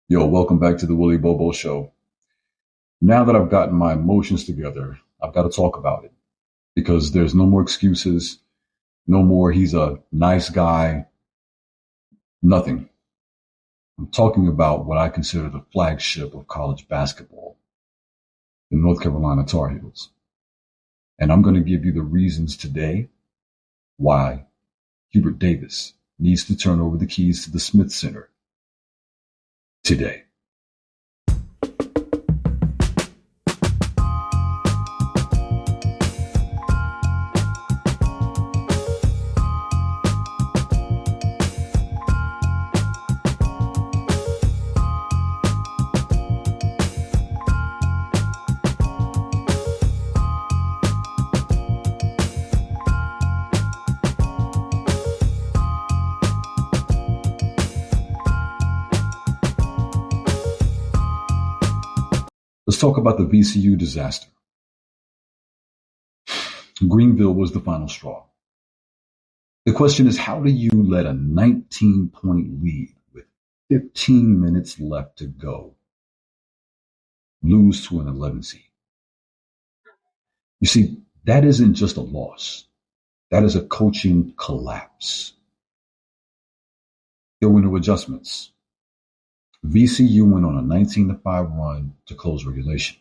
Yo, welcome back to the Willie Bobo Show. Now that I've gotten my emotions together, I've got to talk about it because there's no more excuses, no more he's a nice guy, nothing. I'm talking about what I consider the flagship of college basketball, the North Carolina Tar Heels. And I'm going to give you the reasons today why Hubert Davis needs to turn over the keys to the Smith Center today. Let's talk about the VCU disaster. Greenville was the final straw. The question is, how do you let a 19-point lead with 15 minutes left to go lose to an 11 seed? You see, that isn't just a loss. That is a coaching collapse. There were no adjustments. VCU went on a 19-5 run to close regulation.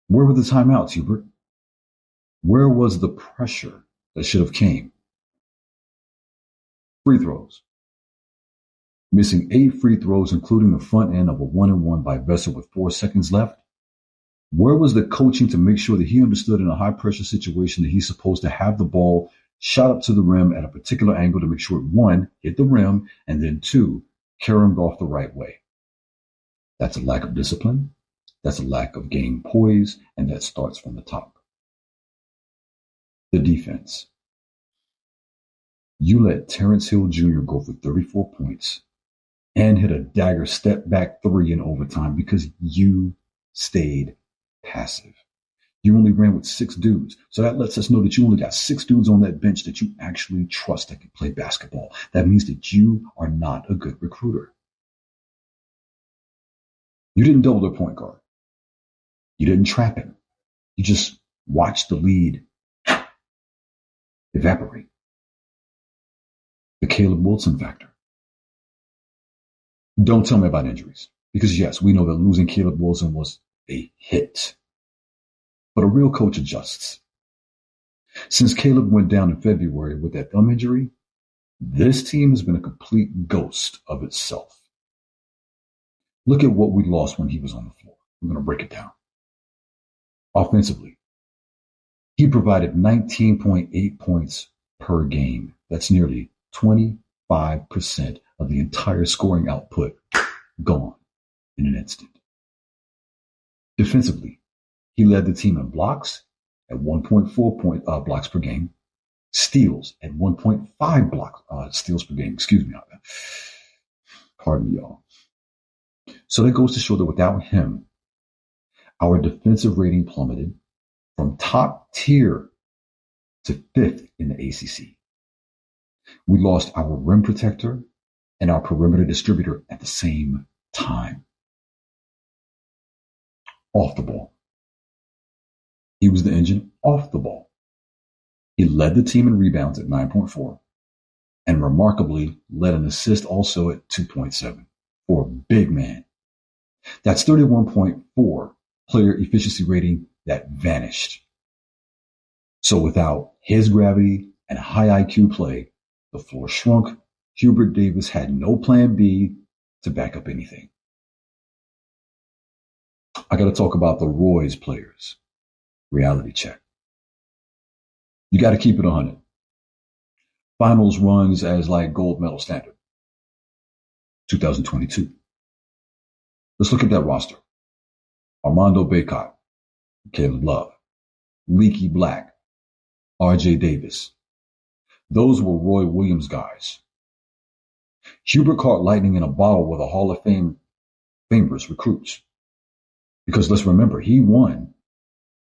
Where were the timeouts, Hubert? Where was the pressure that should have came? Free throws. Missing 8 free throws, including the front end of a 1-and-1 by Vesser with 4 seconds left. Where was the coaching to make sure that he understood in a high-pressure situation that he's supposed to have the ball shot up to the rim at a particular angle to make sure, 1, hit the rim, and then 2, carried off the right way? That's a lack of discipline. That's a lack of game poise, and that starts from the top. The defense. You let Terrence Hill Jr. go for 34 points and hit a dagger step back 3 in overtime because you stayed passive. You only ran with 6 dudes. So that lets us know that you only got 6 dudes on that bench that you actually trust that can play basketball. That means that you are not a good recruiter. You didn't double the point guard. You didn't trap him. You just watched the lead evaporate. The Caleb Wilson factor. Don't tell me about injuries, because yes, we know that losing Caleb Wilson was a hit. But a real coach adjusts. Since Caleb went down in February with that thumb injury, this team has been a complete ghost of itself. Look at what we lost when he was on the floor. I'm going to break it down. Offensively, he provided 19.8 points per game. That's nearly 25% of the entire scoring output gone in an instant. Defensively, he led the team in blocks at 1.4 blocks per game, steals at 1.5 steals per game. Excuse me. Pardon me, y'all. So that goes to show that without him, our defensive rating plummeted from top tier to 5th in the ACC. We lost our rim protector and our perimeter distributor at the same time. Off the ball. He was the engine off the ball. He led the team in rebounds at 9.4 and remarkably led an assist also at 2.7 for a big man. That's 31.4 player efficiency rating that vanished. So without his gravity and high IQ play, the floor shrunk. Hubert Davis had no plan B to back up anything. I got to talk about the Roy's players. Reality check. You got to keep it 100. Finals runs as like gold medal standard. 2022. Let's look at that roster. Armando Bacot, Caleb Love, Leaky Black, RJ Davis. Those were Roy Williams guys. Hubert caught lightning in a bottle with a Hall of Famers recruits. Because let's remember, he won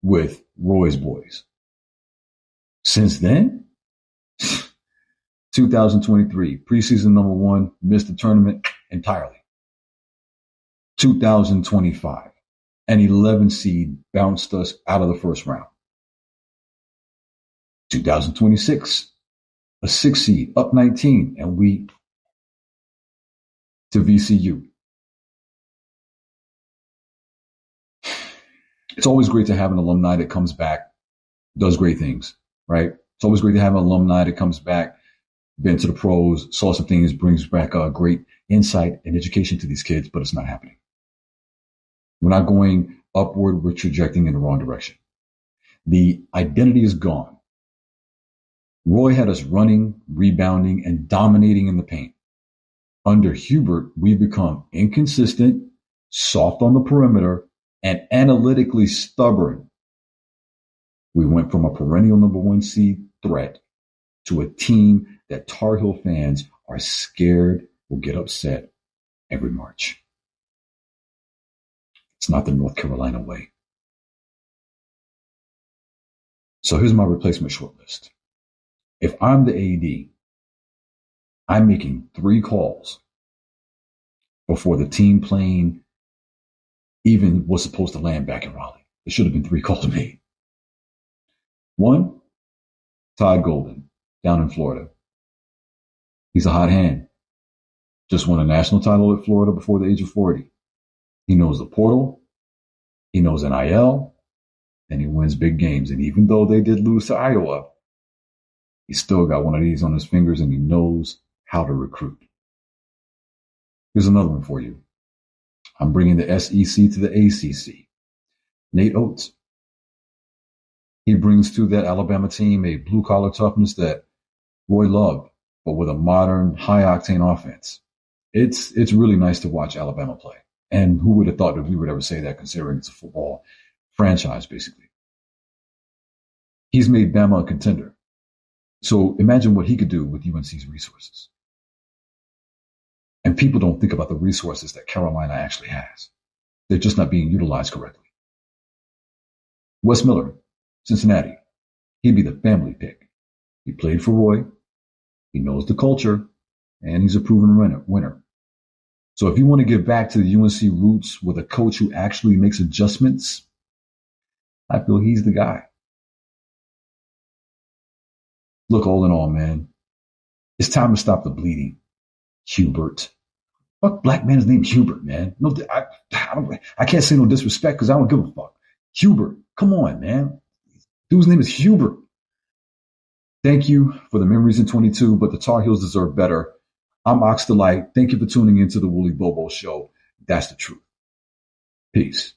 with Roy's boys. Since then, 2023, preseason number 1, missed the tournament entirely. 2025, an 11 seed bounced us out of the first round. 2026, a 6 seed, up 19, and we to VCU. It's always great to have an alumni that comes back, does great things, right? It's always great to have an alumni that comes back, been to the pros, saw some things, brings back great insight and education to these kids, but it's not happening. We're not going upward, we're trajecting in the wrong direction. The identity is gone. Roy had us running, rebounding, and dominating in the paint. Under Hubert, we've become inconsistent, soft on the perimeter, and analytically stubborn. We went from a perennial number 1 seed threat to a team that Tar Heel fans are scared will get upset every March. It's not the North Carolina way. So here's my replacement shortlist. If I'm the AD, I'm making 3 calls before the team plane even was supposed to land back in Raleigh. There should have been 3 calls made. 1, Todd Golden, down in Florida. He's a hot hand. Just won a national title at Florida before the age of 40. He knows the portal. He knows NIL. And he wins big games. And even though they did lose to Iowa, he's still got one of these on his fingers and he knows how to recruit. Here's another one for you. I'm bringing the SEC to the ACC. Nate Oates. He brings to that Alabama team a blue-collar toughness that Roy loved, but with a modern, high-octane offense. It's really nice to watch Alabama play. And who would have thought that we would ever say that, considering it's a football franchise, basically. He's made Bama a contender. So imagine what he could do with UNC's resources. And people don't think about the resources that Carolina actually has. They're just not being utilized correctly. Wes Miller, Cincinnati. He'd be the family pick. He played for Roy. He knows the culture. And he's a proven winner. So if you want to get back to the UNC roots with a coach who actually makes adjustments, I feel he's the guy. Look, all in all, man, it's time to stop the bleeding. Hubert. Fuck black man's name Hubert, man. No, I can't say no disrespect because I don't give a fuck. Hubert, come on, man. Dude's name is Hubert. Thank you for the memories in 22, but the Tar Heels deserve better. I'm Ox Delight. Thank you for tuning into the Wooly Bobo Show. That's the truth. Peace.